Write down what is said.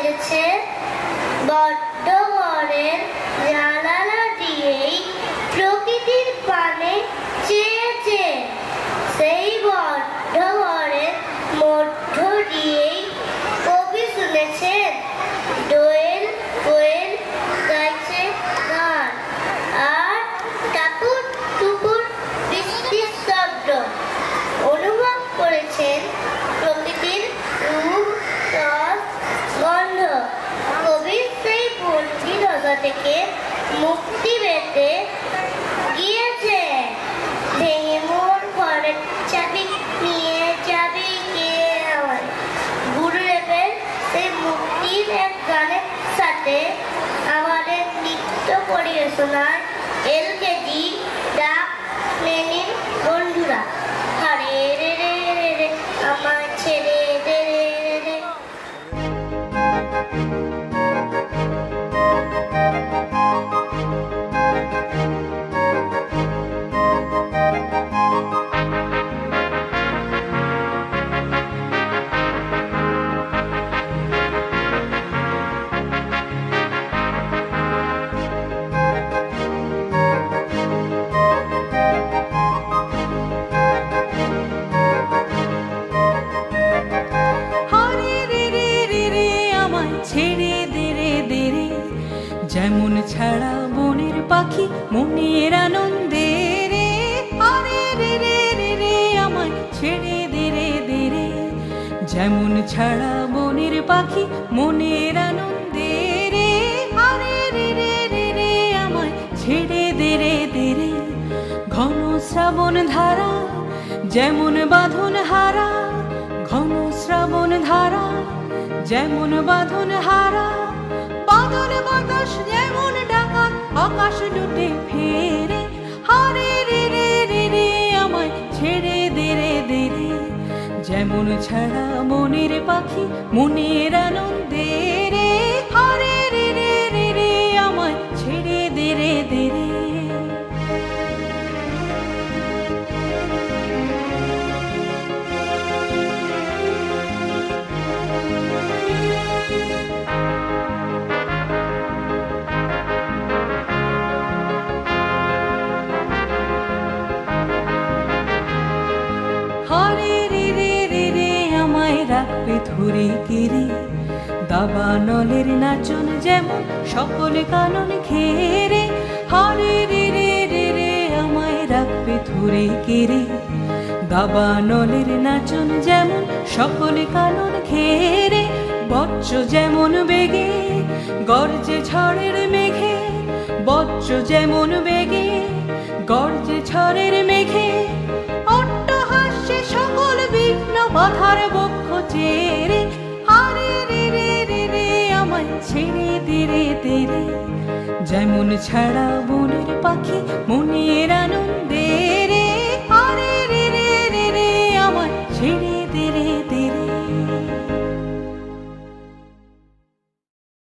বেজেছে বড্ড ঘরের জানালা দিয়েই প্রকৃতির পানে চেয়েছে, সেই বড্ড ঘরের মধ্য দিয়েই কবি শুনেছেন দোয়েল কোয়েল গাইছে গান, আর টাপুর টুপুর বৃষ্টির শব্দ অনুভব করেছেন প্রকৃতির রূপ রস গন্ধ। কবির সেই বন্দিদশা থেকে মুক্তি পেতে গিয়েছে। ভেঙে মোর ঘরের চাবি নিয়ে যাবি কে আমার, গুরুদেবের সেই মুক্তির এক গানের সাথে আমাদের নৃত্য পরিবেশনায় এলকেজি ডাক শ্রেণীর বন্ধুরা। হরে রে রে রে রে আমার ছেড়ে দে রে রে। যেমন ছাড়া বনের পাখি মনের আনন্দে রে, আরে রে রে রে রে আমায় ছেড়ে দে রে দে রে। যেমন ছাড়া বনের পাখি মনের আনন্দে রে, আরে রে রে রে রে আমায় ছেড়ে দে রে দে রে। ঘন শ্রাবণ ধারা যেমন বাঁধন হারা, ঘন শ্রাবণ ধারা যেমন বাঁধন হারা। বাদল বাতাস যেমন ডাকা আকাশ লুটে ফেরে, হারে রে রে রে রে আমায় ছেড়ে দে রে দে রে। যেমন ছাড়া মনের পাখি মনের আনন্দে রে, হারে রে রে রে রে আমায় ছেড়ে দে রে দে রে। রাখবে ধরে কেড়ে দাবানলের নাচন যেমন সকল কানন ঘেরে, হারে রে রে রে রে আমায় রাখবে ধরে কেড়ে দাবানলের নাচন যেমন সকল কানন ঘেরে। বজ্র যেমন বেগে গর্জে ঝড়ের মেঘে, বজ্র যেমন বেগে গর্জে ঝড়ের মেঘে। অট্টহাস্যে সকল বিঘ্ন বাধার বক্ষ চেরে, হারে রে রে রে রে আমায় ছেড়ে দে রে দে রে। যেমন ছাড়া বনের পাখি মনের আনন্দে